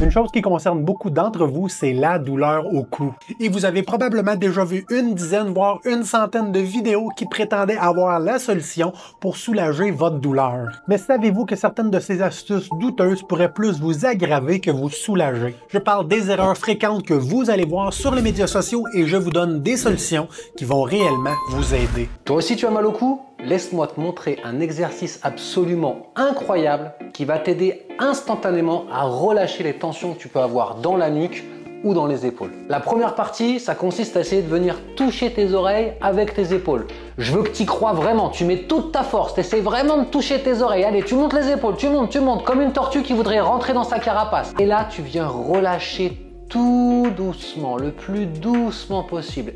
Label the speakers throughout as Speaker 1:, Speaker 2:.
Speaker 1: Une chose qui concerne beaucoup d'entre vous, c'est la douleur au cou. Et vous avez probablement déjà vu une dizaine, voire une centaine de vidéos qui prétendaient avoir la solution pour soulager votre douleur. Mais savez-vous que certaines de ces astuces douteuses pourraient plus vous aggraver que vous soulager? Je parle des erreurs fréquentes que vous allez voir sur les médias sociaux et je vous donne des solutions qui vont réellement vous aider.
Speaker 2: Toi aussi tu as mal au cou? Laisse-moi te montrer un exercice absolument incroyable qui va t'aider instantanément à relâcher les tensions que tu peux avoir dans la nuque ou dans les épaules. La première partie, ça consiste à essayer de venir toucher tes oreilles avec tes épaules. Je veux que tu y crois vraiment, tu mets toute ta force, tu essaies vraiment de toucher tes oreilles. Allez, tu montes les épaules, tu montes comme une tortue qui voudrait rentrer dans sa carapace. Et là, tu viens relâcher tout doucement, le plus doucement possible.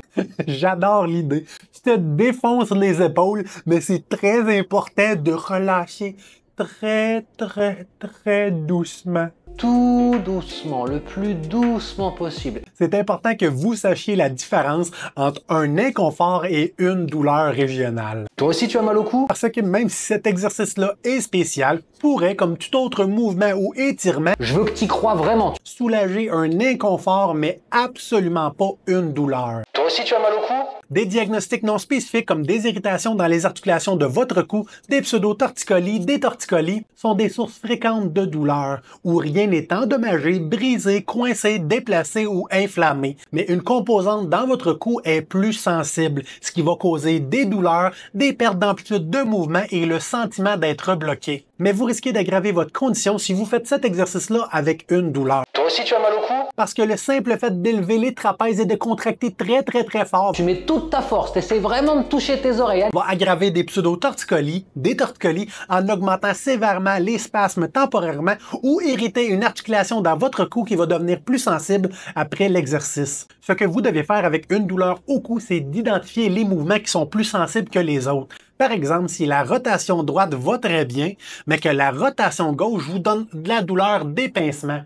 Speaker 1: J'adore l'idée. Tu te défonces les épaules, mais c'est très important de relâcher très doucement.
Speaker 2: Tout doucement, le plus doucement possible.
Speaker 1: C'est important que vous sachiez la différence entre un inconfort et une douleur régionale.
Speaker 2: Toi aussi tu as mal au cou?
Speaker 1: Parce que même si cet exercice-là est spécial, pourrait, comme tout autre mouvement ou étirement,
Speaker 2: je veux que tu y crois vraiment,
Speaker 1: soulager un inconfort, mais absolument pas une douleur.
Speaker 2: Toi aussi tu as mal au cou?
Speaker 1: Des diagnostics non spécifiques comme des irritations dans les articulations de votre cou, des pseudo-torticolis, des torticolis sont des sources fréquentes de douleurs où rien n'est endommagé, brisé, coincé, déplacé ou inflammé. Mais une composante dans votre cou est plus sensible, ce qui va causer des douleurs, des pertes d'amplitude de mouvement et le sentiment d'être bloqué. Mais vous risquez d'aggraver votre condition si vous faites cet exercice-là avec une douleur.
Speaker 2: Toi aussi tu as mal au cou?
Speaker 1: Parce que le simple fait d'élever les trapèzes et de contracter très fort,
Speaker 2: tu mets toute ta force, tu essaies vraiment de toucher tes oreilles,
Speaker 1: va aggraver des pseudo-torticolis, des torticolis, en augmentant sévèrement les spasmes temporairement ou irriter une articulation dans votre cou qui va devenir plus sensible après l'exercice. Ce que vous devez faire avec une douleur au cou, c'est d'identifier les mouvements qui sont plus sensibles que les autres. Par exemple, si la rotation droite va très bien, mais que la rotation gauche vous donne de la douleur d'épincement,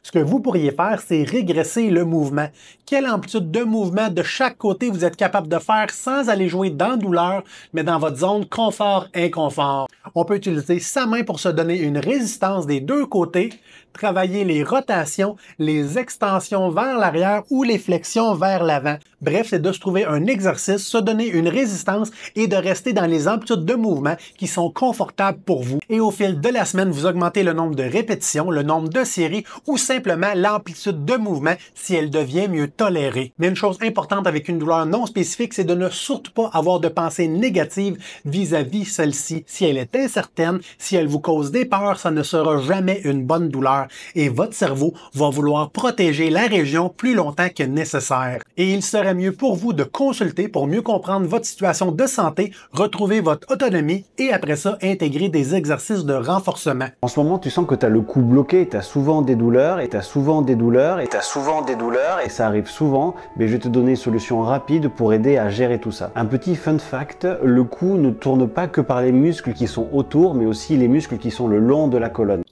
Speaker 1: ce que vous pourriez faire, c'est régresser le mouvement. Quelle amplitude de mouvement de chaque côté vous êtes capable de faire sans aller jouer dans la douleur, mais dans votre zone confort-inconfort. On peut utiliser sa main pour se donner une résistance des deux côtés, travailler les rotations, les extensions vers l'arrière ou les flexions vers l'avant. Bref, c'est de se trouver un exercice, se donner une résistance et de rester dans les amplitudes de mouvement qui sont confortables pour vous. Et au fil de la semaine, vous augmentez le nombre de répétitions, le nombre de séries ou simplement l'amplitude de mouvement si elle devient mieux tolérée. Mais une chose importante avec une douleur non spécifique, c'est de ne surtout pas avoir de pensée négative vis-à-vis celle-ci. Si elle est incertaine, si elle vous cause des peurs, ça ne sera jamais une bonne douleur et votre cerveau va vouloir protéger la région plus longtemps que nécessaire. Et il serait mieux pour vous de consulter pour mieux comprendre votre situation de santé, retrouver votre autonomie et après ça, intégrer des exercices de renforcement.
Speaker 3: En ce moment, tu sens que tu as le cou bloqué, tu as souvent des douleurs, et tu as souvent des douleurs, et tu as souvent des douleurs, et ça arrive souvent, mais je vais te donner une solution rapide pour aider à gérer tout ça. Un petit fun fact, le cou ne tourne pas que par les muscles qui sont autour, mais aussi les muscles qui sont le long de la colonne.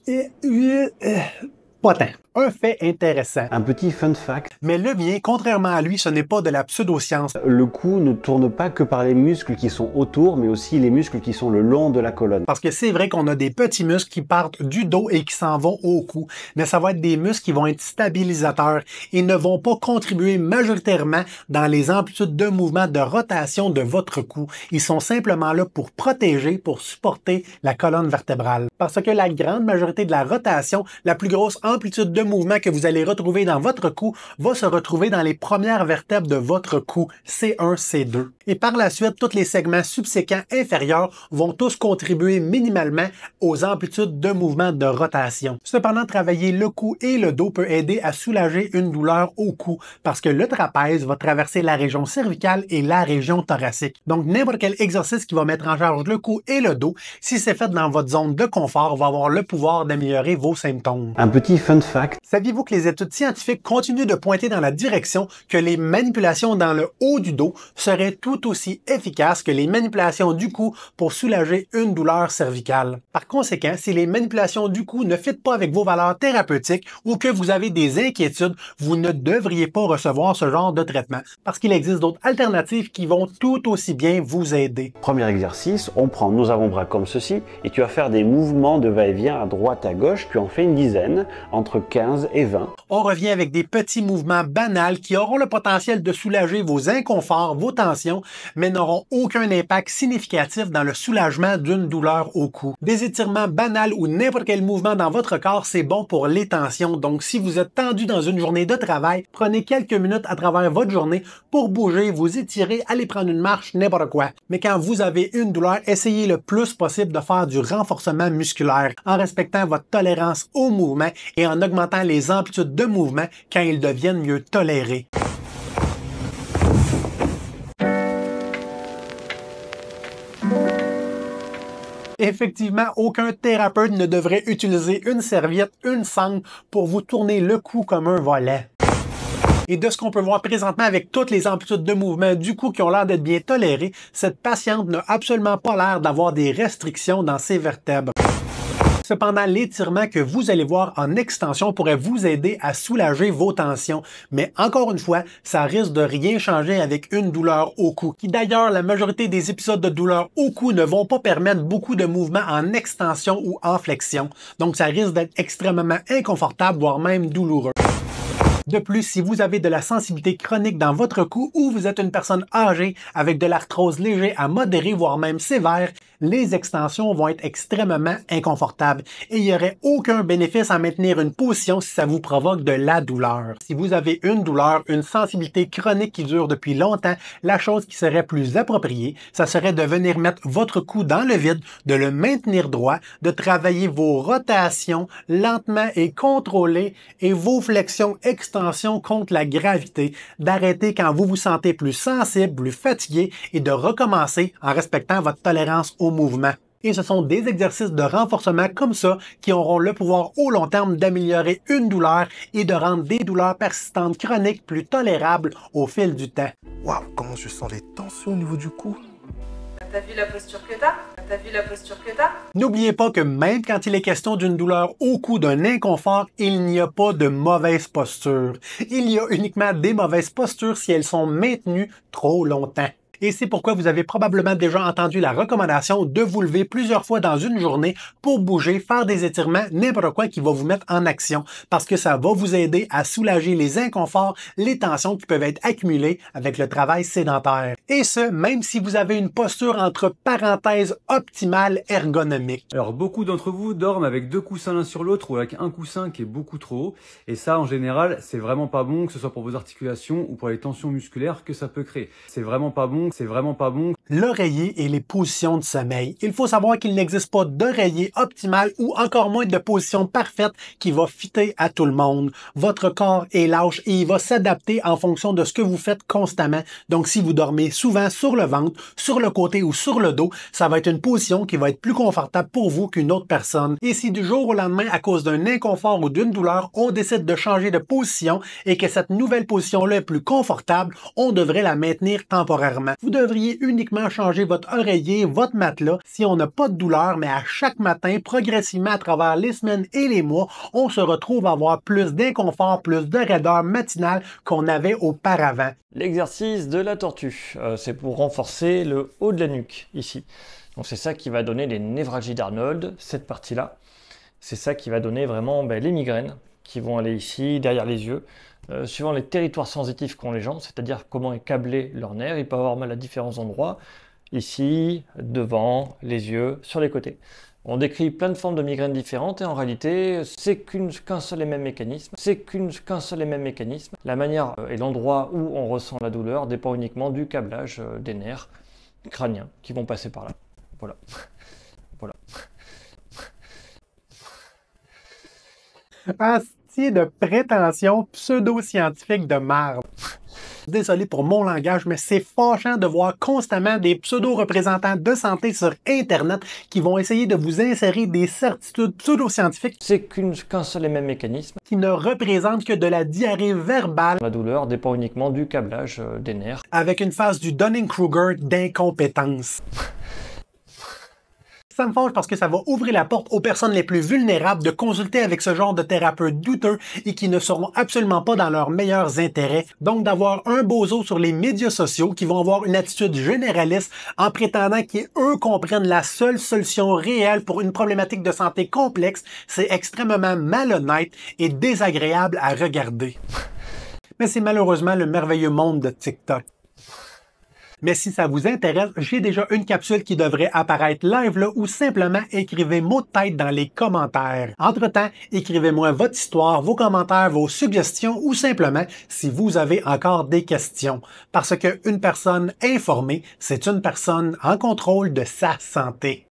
Speaker 1: Pas tant. Un fait intéressant.
Speaker 3: Un petit fun fact.
Speaker 1: Mais le mien, contrairement à lui, ce n'est pas de la pseudoscience.
Speaker 3: Le cou ne tourne pas que par les muscles qui sont autour, mais aussi les muscles qui sont le long de la colonne.
Speaker 1: Parce que c'est vrai qu'on a des petits muscles qui partent du dos et qui s'en vont au cou. Mais ça va être des muscles qui vont être stabilisateurs et ne vont pas contribuer majoritairement dans les amplitudes de mouvement de rotation de votre cou. Ils sont simplement là pour protéger, pour supporter la colonne vertébrale. Parce que la grande majorité de la rotation, la plus grosse amplitude de mouvement que vous allez retrouver dans votre cou va se retrouver dans les premières vertèbres de votre cou, C1, C2. Et par la suite, tous les segments subséquents inférieurs vont tous contribuer minimalement aux amplitudes de mouvement de rotation. Cependant, travailler le cou et le dos peut aider à soulager une douleur au cou parce que le trapèze va traverser la région cervicale et la région thoracique. Donc, n'importe quel exercice qui va mettre en charge le cou et le dos, si c'est fait dans votre zone de confort, va avoir le pouvoir d'améliorer vos symptômes.
Speaker 3: Un petit fun fact.
Speaker 1: Saviez-vous que les études scientifiques continuent de pointer dans la direction que les manipulations dans le haut du dos seraient tout aussi efficaces que les manipulations du cou pour soulager une douleur cervicale? Par conséquent, si les manipulations du cou ne fitent pas avec vos valeurs thérapeutiques ou que vous avez des inquiétudes, vous ne devriez pas recevoir ce genre de traitement parce qu'il existe d'autres alternatives qui vont tout aussi bien vous aider.
Speaker 3: Premier exercice, on prend nos avant-bras comme ceci et tu vas faire des mouvements de va-et-vient à droite à gauche, tu en fais une dizaine entre 15 15 et 20.
Speaker 1: On revient avec des petits mouvements banals qui auront le potentiel de soulager vos inconforts, vos tensions, mais n'auront aucun impact significatif dans le soulagement d'une douleur au cou. Des étirements banals ou n'importe quel mouvement dans votre corps, c'est bon pour les tensions. Donc, si vous êtes tendu dans une journée de travail, prenez quelques minutes à travers votre journée pour bouger, vous étirer, aller prendre une marche, n'importe quoi. Mais quand vous avez une douleur, essayez le plus possible de faire du renforcement musculaire en respectant votre tolérance au mouvement et en augmentant les amplitudes de mouvement quand ils deviennent mieux tolérés. Effectivement, aucun thérapeute ne devrait utiliser une serviette, une sangle pour vous tourner le cou comme un volet. Et de ce qu'on peut voir présentement avec toutes les amplitudes de mouvement du cou qui ont l'air d'être bien tolérées, cette patiente n'a absolument pas l'air d'avoir des restrictions dans ses vertèbres. Cependant, l'étirement que vous allez voir en extension pourrait vous aider à soulager vos tensions. Mais encore une fois, ça risque de rien changer avec une douleur au cou. Qui d'ailleurs, la majorité des épisodes de douleur au cou ne vont pas permettre beaucoup de mouvements en extension ou en flexion. Donc ça risque d'être extrêmement inconfortable, voire même douloureux. De plus, si vous avez de la sensibilité chronique dans votre cou ou vous êtes une personne âgée avec de l'arthrose légère à modérée, voire même sévère, les extensions vont être extrêmement inconfortables et il n'y aurait aucun bénéfice à maintenir une position si ça vous provoque de la douleur. Si vous avez une douleur, une sensibilité chronique qui dure depuis longtemps, la chose qui serait plus appropriée, ça serait de venir mettre votre cou dans le vide, de le maintenir droit, de travailler vos rotations lentement et contrôlées et vos flexions extensions contre la gravité, d'arrêter quand vous vous sentez plus sensible, plus fatigué et de recommencer en respectant votre tolérance au mouvement. Et ce sont des exercices de renforcement comme ça qui auront le pouvoir au long terme d'améliorer une douleur et de rendre des douleurs persistantes chroniques plus tolérables au fil du temps.
Speaker 4: Waouh, comment je sens les tensions au niveau du cou.
Speaker 5: T'as vu la posture que t'as? T'as vu la posture que t'as?
Speaker 1: N'oubliez pas que même quand il est question d'une douleur au cou, d'un inconfort, il n'y a pas de mauvaise posture. Il y a uniquement des mauvaises postures si elles sont maintenues trop longtemps. Et c'est pourquoi vous avez probablement déjà entendu la recommandation de vous lever plusieurs fois dans une journée pour bouger, faire des étirements, n'importe quoi qui va vous mettre en action, parce que ça va vous aider à soulager les inconforts, les tensions qui peuvent être accumulées avec le travail sédentaire. Et ce, même si vous avez une posture entre parenthèses optimale ergonomique.
Speaker 6: Alors beaucoup d'entre vous dorment avec deux coussins l'un sur l'autre ou avec un coussin qui est beaucoup trop haut. Et ça, en général, c'est vraiment pas bon, que ce soit pour vos articulations ou pour les tensions musculaires que ça peut créer. C'est vraiment pas bon. C'est vraiment pas bon.
Speaker 1: L'oreiller et les positions de sommeil. Il faut savoir qu'il n'existe pas d'oreiller optimal ou encore moins de position parfaite qui va fitter à tout le monde. Votre corps est lâche et il va s'adapter en fonction de ce que vous faites constamment. Donc si vous dormez souvent sur le ventre, sur le côté ou sur le dos, ça va être une position qui va être plus confortable pour vous qu'une autre personne. Et si du jour au lendemain, à cause d'un inconfort ou d'une douleur, on décide de changer de position et que cette nouvelle position-là est plus confortable, on devrait la maintenir temporairement. Vous devriez uniquement changer votre oreiller, votre matelas, si on n'a pas de douleur, mais à chaque matin, progressivement à travers les semaines et les mois, on se retrouve à avoir plus d'inconfort, plus de raideur matinale qu'on avait auparavant.
Speaker 7: L'exercice de la tortue, c'est pour renforcer le haut de la nuque, ici. Donc c'est ça qui va donner les névralgies d'Arnold, cette partie-là. C'est ça qui va donner vraiment les migraines, qui vont aller ici, derrière les yeux. Suivant les territoires sensitifs qu'ont les gens, c'est-à-dire comment est câblé leur nerf, il peut avoir mal à différents endroits, ici, devant, les yeux, sur les côtés. On décrit plein de formes de migraines différentes et en réalité, c'est qu'un seul et même mécanisme. La manière et l'endroit où on ressent la douleur dépend uniquement du câblage des nerfs crâniens qui vont passer par là. Voilà. Voilà.
Speaker 1: De prétention pseudo-scientifique de marde. Désolé pour mon langage, mais c'est fâchant de voir constamment des pseudo-représentants de santé sur Internet qui vont essayer de vous insérer des certitudes pseudo-scientifiques.
Speaker 7: C'est qu'un seul et même mécanisme.
Speaker 1: Qui ne représente que de la diarrhée verbale.
Speaker 7: La douleur dépend uniquement du câblage des nerfs.
Speaker 1: Avec une phase du Dunning-Kruger d'incompétence. Ça me fâche parce que ça va ouvrir la porte aux personnes les plus vulnérables de consulter avec ce genre de thérapeutes douteux et qui ne seront absolument pas dans leurs meilleurs intérêts. Donc d'avoir un bozo sur les médias sociaux qui vont avoir une attitude généraliste en prétendant qu'eux comprennent la seule solution réelle pour une problématique de santé complexe, c'est extrêmement malhonnête et désagréable à regarder. Mais c'est malheureusement le merveilleux monde de TikTok. Mais si ça vous intéresse, j'ai déjà une capsule qui devrait apparaître live là ou simplement écrivez mot de tête dans les commentaires. Entre-temps, écrivez-moi votre histoire, vos commentaires, vos suggestions ou simplement si vous avez encore des questions. Parce qu'une personne informée, c'est une personne en contrôle de sa santé.